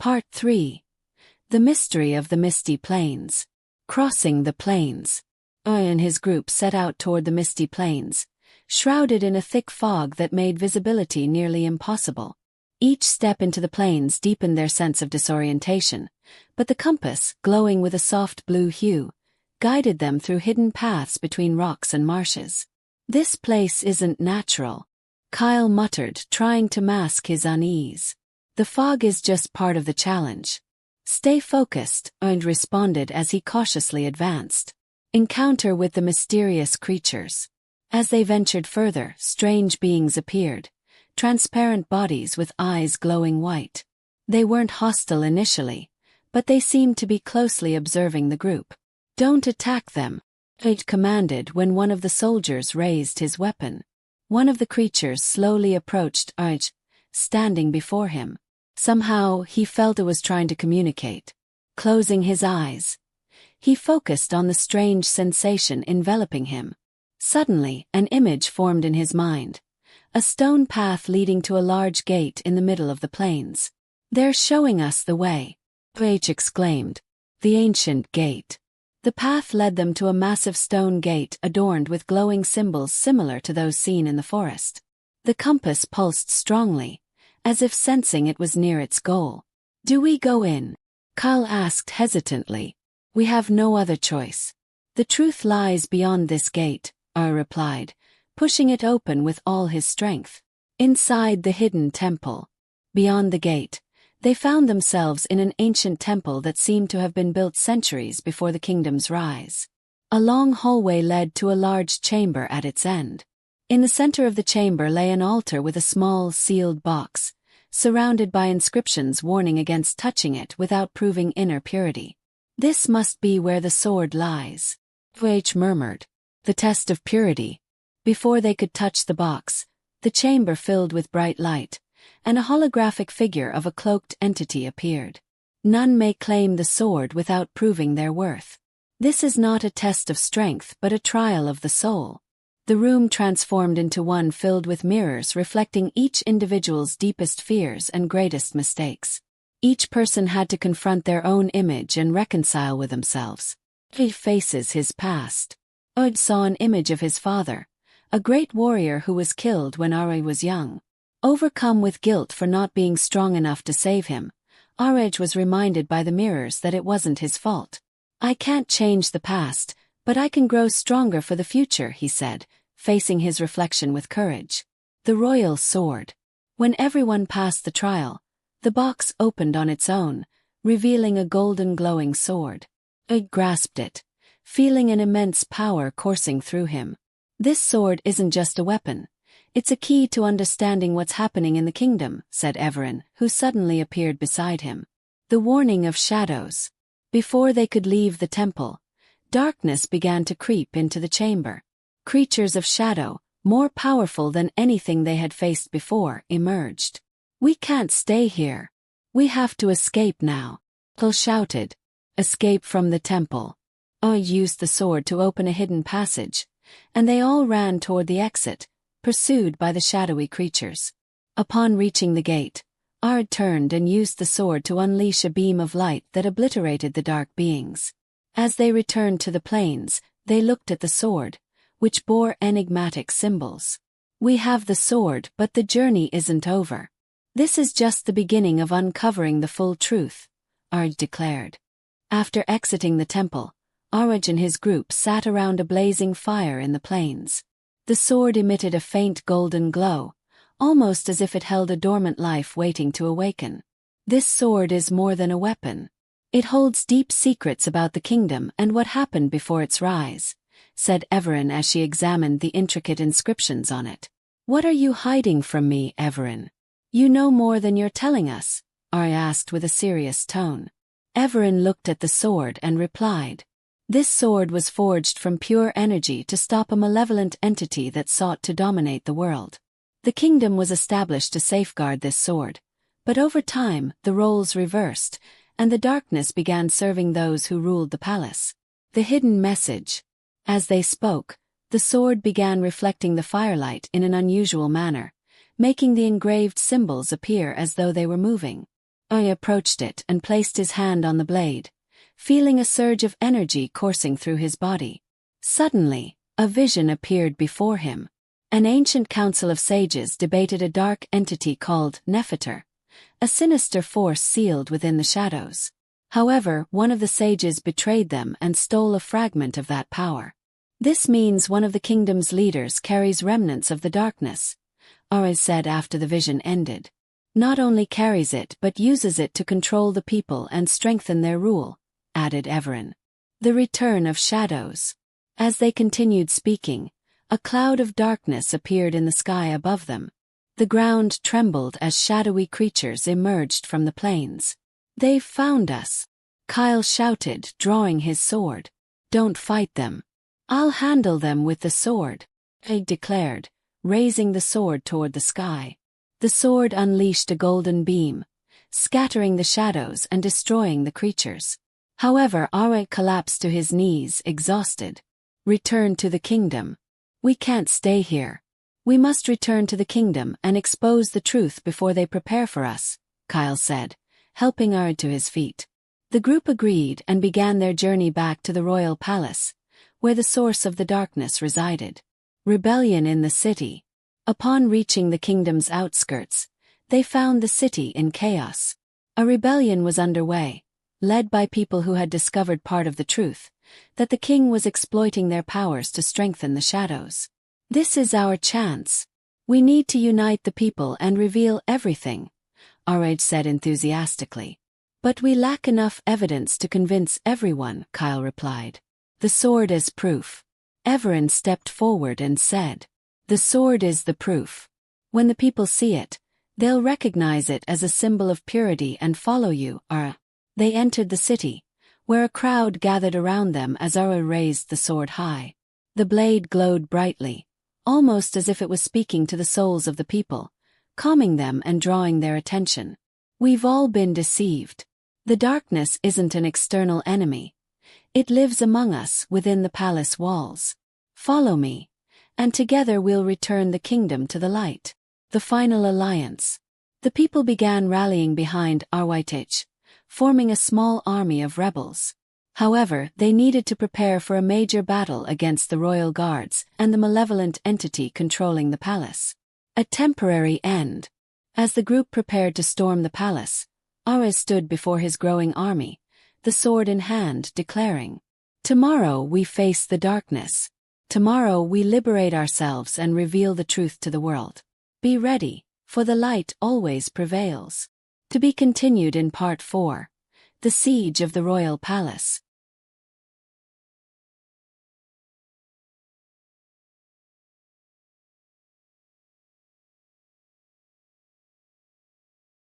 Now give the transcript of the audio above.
Part 3. The Mystery of the Misty Plains. Crossing the plains. And his group set out toward the misty plains, shrouded in a thick fog that made visibility nearly impossible. Each step into the plains deepened their sense of disorientation, but the compass, glowing with a soft blue hue, guided them through hidden paths between rocks and marshes. "This place isn't natural," Kyle muttered, trying to mask his unease. "The fog is just part of the challenge." "Stay focused," Owen responded as he cautiously advanced. Encounter with the mysterious creatures. As they ventured further, strange beings appeared, transparent bodies with eyes glowing white. They weren't hostile initially, but they seemed to be closely observing the group. "Don't attack them," Owen commanded when one of the soldiers raised his weapon. One of the creatures slowly approached Owen, standing before him. Somehow, he felt it was trying to communicate. Closing his eyes, he focused on the strange sensation enveloping him. Suddenly, an image formed in his mind. A stone path leading to a large gate in the middle of the plains. "They're showing us the way," H exclaimed. The ancient gate. The path led them to a massive stone gate adorned with glowing symbols similar to those seen in the forest. The compass pulsed strongly, as if sensing it was near its goal. "Do we go in?" Kyle asked hesitantly. "We have no other choice. The truth lies beyond this gate," I replied, pushing it open with all his strength. Inside the hidden temple. Beyond the gate, they found themselves in an ancient temple that seemed to have been built centuries before the kingdom's rise. A long hallway led to a large chamber at its end. In the center of the chamber lay an altar with a small, sealed box, surrounded by inscriptions warning against touching it without proving inner purity. "This must be where the sword lies," H murmured. "The test of purity." Before they could touch the box, the chamber filled with bright light, and a holographic figure of a cloaked entity appeared. "None may claim the sword without proving their worth. This is not a test of strength but a trial of the soul." The room transformed into one filled with mirrors reflecting each individual's deepest fears and greatest mistakes. Each person had to confront their own image and reconcile with themselves. He faces his past. Owen saw an image of his father, a great warrior who was killed when Ari was young. Overcome with guilt for not being strong enough to save him, Araj was reminded by the mirrors that it wasn't his fault. "I can't change the past, but I can grow stronger for the future," he said, facing his reflection with courage. The royal sword. When everyone passed the trial, the box opened on its own, revealing a golden glowing sword. He grasped it, feeling an immense power coursing through him. "This sword isn't just a weapon. It's a key to understanding what's happening in the kingdom," said Everin, who suddenly appeared beside him. The warning of shadows. Before they could leave the temple, darkness began to creep into the chamber. Creatures of shadow, more powerful than anything they had faced before, emerged. "We can't stay here. We have to escape now," Hill shouted. "Escape from the temple." I used the sword to open a hidden passage, and they all ran toward the exit, pursued by the shadowy creatures. Upon reaching the gate, Ard turned and used the sword to unleash a beam of light that obliterated the dark beings. As they returned to the plains, they looked at the sword, which bore enigmatic symbols. "We have the sword, but the journey isn't over. This is just the beginning of uncovering the full truth," Ard declared. After exiting the temple, Araj and his group sat around a blazing fire in the plains. The sword emitted a faint golden glow, almost as if it held a dormant life waiting to awaken. "This sword is more than a weapon. It holds deep secrets about the kingdom and what happened before its rise," said Everin as she examined the intricate inscriptions on it. "What are you hiding from me, Everin? You know more than you're telling us," Ari asked with a serious tone. Everin looked at the sword and replied, "This sword was forged from pure energy to stop a malevolent entity that sought to dominate the world. The kingdom was established to safeguard this sword, but over time, the roles reversed, and the darkness began serving those who ruled the palace." The hidden message. As they spoke, the sword began reflecting the firelight in an unusual manner, making the engraved symbols appear as though they were moving. I approached it and placed his hand on the blade, feeling a surge of energy coursing through his body. Suddenly, a vision appeared before him. An ancient council of sages debated a dark entity called Nefertiti, a sinister force sealed within the shadows. However, one of the sages betrayed them and stole a fragment of that power. This means one of the kingdom's leaders carries remnants of the darkness, Ares said after the vision ended. Not only carries it but uses it to control the people and strengthen their rule, added Everin. The return of shadows. As they continued speaking, a cloud of darkness appeared in the sky above them. The ground trembled as shadowy creatures emerged from the plains. They've found us, Kyle shouted, drawing his sword. Don't fight them. I'll handle them with the sword, I declared, raising the sword toward the sky. The sword unleashed a golden beam, scattering the shadows and destroying the creatures. However, Awe collapsed to his knees, exhausted. Return to the kingdom. We can't stay here. We must return to the kingdom and expose the truth before they prepare for us, Kyle said, helping Awe to his feet. The group agreed and began their journey back to the royal palace, where the source of the darkness resided. Rebellion in the city. Upon reaching the kingdom's outskirts, they found the city in chaos. A rebellion was underway, led by people who had discovered part of the truth, that the king was exploiting their powers to strengthen the shadows. This is our chance. We need to unite the people and reveal everything, Arage said enthusiastically. But we lack enough evidence to convince everyone, Kyle replied. The sword as proof. Everin stepped forward and said, the sword is the proof. When the people see it, they'll recognize it as a symbol of purity and follow you, Ara. They entered the city, where a crowd gathered around them as Ara raised the sword high. The blade glowed brightly, almost as if it was speaking to the souls of the people, calming them and drawing their attention. We've all been deceived. The darkness isn't an external enemy. It lives among us within the palace walls. Follow me, and together we'll return the kingdom to the light. The final alliance. The people began rallying behind Arwaitich, forming a small army of rebels. However, they needed to prepare for a major battle against the royal guards and the malevolent entity controlling the palace. A temporary end. As the group prepared to storm the palace, Ares stood before his growing army, the sword in hand, declaring, tomorrow we face the darkness. Tomorrow we liberate ourselves and reveal the truth to the world. Be ready, for the light always prevails. To be continued in Part 4. The Siege of the Royal Palace.